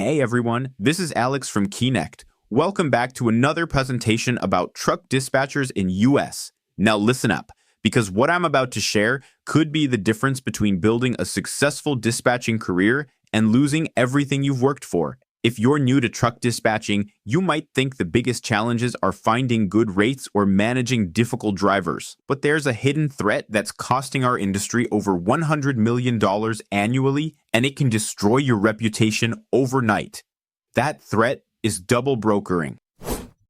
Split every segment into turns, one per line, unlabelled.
Hey everyone, this is Alex from Keynecht. Welcome back to another presentation about truck dispatchers in US. Now listen up, because what I'm about to share could be the difference between building a successful dispatching career and losing everything you've worked for. If you're new to truck dispatching, you might think the biggest challenges are finding good rates or managing difficult drivers. But there's a hidden threat that's costing our industry over $100 million annually, and it can destroy your reputation overnight. That threat is double brokering.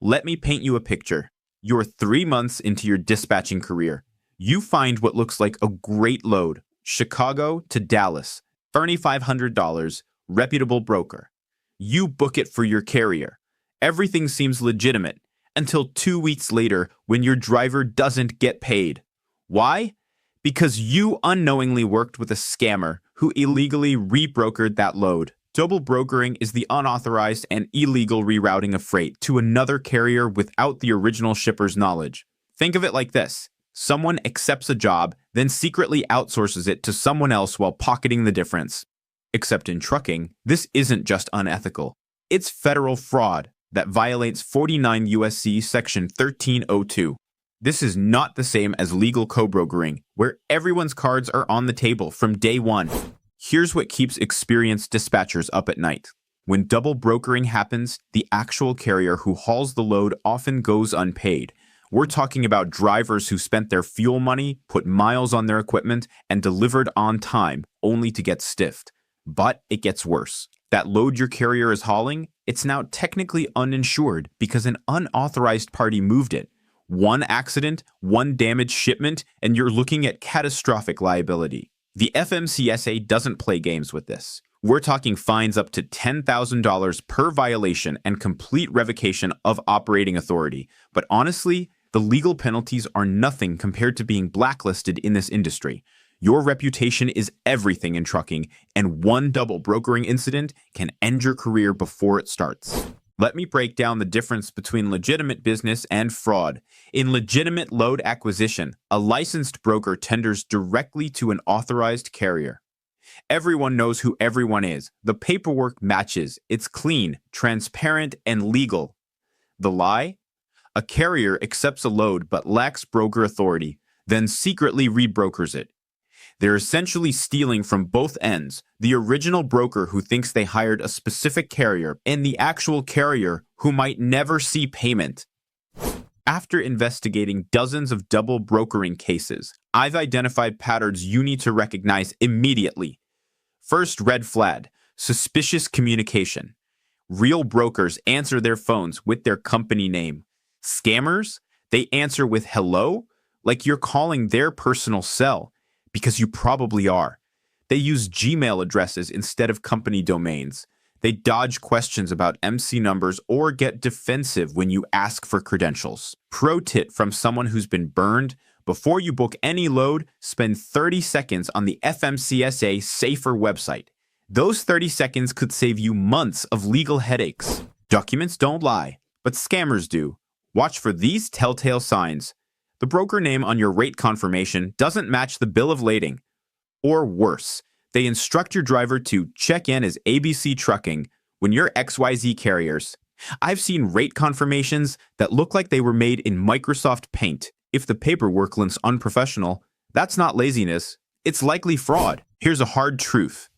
Let me paint you a picture. You're 3 months into your dispatching career. You find what looks like a great load, Chicago to Dallas, $3,500, reputable broker. You book it for your carrier. Everything seems legitimate until 2 weeks later when your driver doesn't get paid. Why? Because you unknowingly worked with a scammer who illegally rebrokered that load. Double brokering is the unauthorized and illegal rerouting of freight to another carrier without the original shipper's knowledge. Think of it like this. Someone accepts a job, then secretly outsources it to someone else while pocketing the difference. Except in trucking, this isn't just unethical. It's federal fraud that violates 49 USC Section 1302. This is not the same as legal co-brokering, where everyone's cards are on the table from day one. Here's what keeps experienced dispatchers up at night. When double brokering happens, the actual carrier who hauls the load often goes unpaid. We're talking about drivers who spent their fuel money, put miles on their equipment, and delivered on time, only to get stiffed. But it gets worse. That load your carrier is hauling, it's now technically uninsured because an unauthorized party moved it. One accident, one damaged shipment, and you're looking at catastrophic liability. The FMCSA doesn't play games with this. We're talking fines up to $10,000 per violation and complete revocation of operating authority. But honestly, the legal penalties are nothing compared to being blacklisted in this industry. Your reputation is everything in trucking, and one double brokering incident can end your career before it starts. Let me break down the difference between legitimate business and fraud. In legitimate load acquisition, a licensed broker tenders directly to an authorized carrier. Everyone knows who everyone is. The paperwork matches. It's clean, transparent, and legal. The lie? A carrier accepts a load but lacks broker authority, then secretly rebrokers it. They're essentially stealing from both ends, the original broker who thinks they hired a specific carrier and the actual carrier who might never see payment. After investigating dozens of double brokering cases, I've identified patterns you need to recognize immediately. First red flag, suspicious communication. Real brokers answer their phones with their company name. Scammers, they answer with hello, like you're calling their personal cell. Because you probably are. They use Gmail addresses instead of company domains. They dodge questions about MC numbers or get defensive when you ask for credentials. Pro tip from someone who's been burned: before you book any load, spend 30 seconds on the FMCSA Safer website. Those 30 seconds could save you months of legal headaches. Documents don't lie, but scammers do. Watch for these telltale signs. The broker name on your rate confirmation doesn't match the bill of lading. Or worse, they instruct your driver to check in as ABC Trucking when you're XYZ carriers. I've seen rate confirmations that look like they were made in Microsoft Paint. If the paperwork looks unprofessional, that's not laziness, it's likely fraud. Here's a hard truth.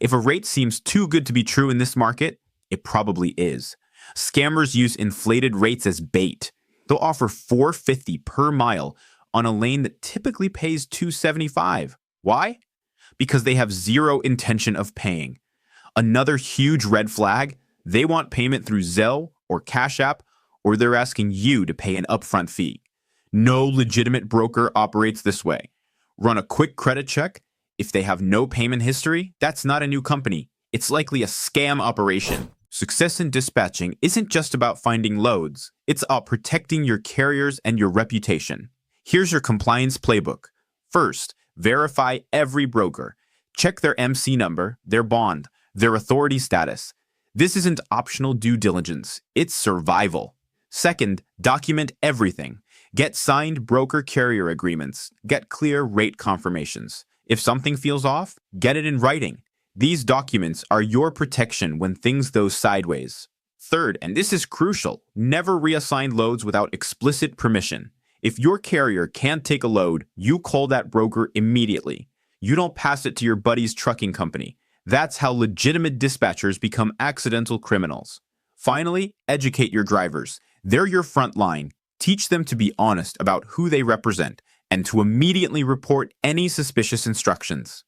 If a rate seems too good to be true in this market, it probably is. Scammers use inflated rates as bait. They'll offer $4.50 per mile on a lane that typically pays $2.75. Why? Because they have zero intention of paying. Another huge red flag, they want payment through Zelle or Cash App, or they're asking you to pay an upfront fee. No legitimate broker operates this way. Run a quick credit check. If they have no payment history, that's not a new company. It's likely a scam operation. Success in dispatching isn't just about finding loads. It's about protecting your carriers and your reputation. Here's your compliance playbook. First, verify every broker. Check their MC number, their bond, their authority status. This isn't optional due diligence. It's survival. Second, document everything. Get signed broker-carrier agreements. Get clear rate confirmations. If something feels off, get it in writing. These documents are your protection when things go sideways. Third, and this is crucial, never reassign loads without explicit permission. If your carrier can't take a load, you call that broker immediately. You don't pass it to your buddy's trucking company. That's how legitimate dispatchers become accidental criminals. Finally, educate your drivers. They're your front line. Teach them to be honest about who they represent and to immediately report any suspicious instructions.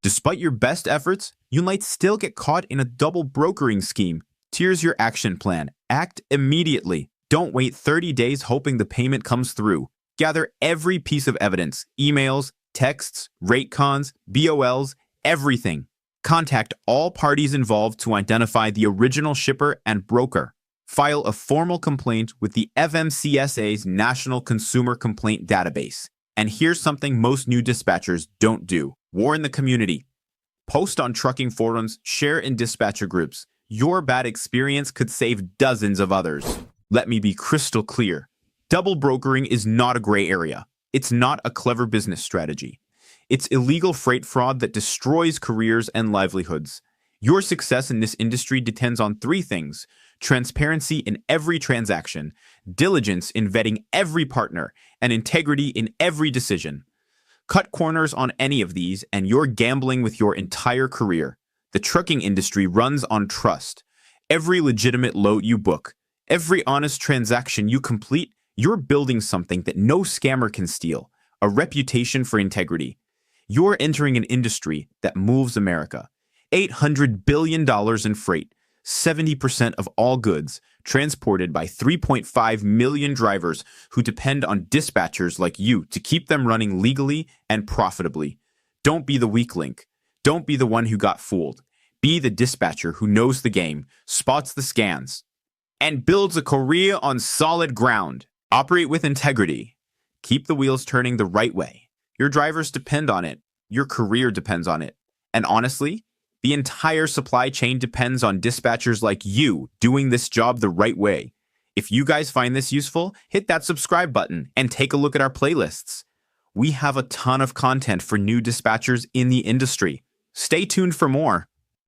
Despite your best efforts, you might still get caught in a double brokering scheme. Here's your action plan. Act immediately. Don't wait 30 days hoping the payment comes through. Gather every piece of evidence, emails, texts, rate cons, BOLs, everything. Contact all parties involved to identify the original shipper and broker. File a formal complaint with the FMCSA's National Consumer Complaint Database. And here's something most new dispatchers don't do. Warn the community. Post on trucking forums, share in dispatcher groups. Your bad experience could save dozens of others. Let me be crystal clear. Double brokering is not a gray area. It's not a clever business strategy. It's illegal freight fraud that destroys careers and livelihoods. Your success in this industry depends on three things: transparency in every transaction, diligence in vetting every partner, and integrity in every decision. Cut corners on any of these, and you're gambling with your entire career. The trucking industry runs on trust. Every legitimate load you book, every honest transaction you complete, you're building something that no scammer can steal, a reputation for integrity. You're entering an industry that moves America. $800 billion in freight, 70% of all goods, transported by 3.5 million drivers who depend on dispatchers like you to keep them running legally and profitably. Don't be the weak link. Don't be the one who got fooled. Be the dispatcher who knows the game, spots the scans, and builds a career on solid ground. Operate with integrity. Keep the wheels turning the right way. Your drivers depend on it. Your career depends on it. And honestly, the entire supply chain depends on dispatchers like you doing this job the right way. If you guys find this useful, hit that subscribe button and take a look at our playlists. We have a ton of content for new dispatchers in the industry. Stay tuned for more.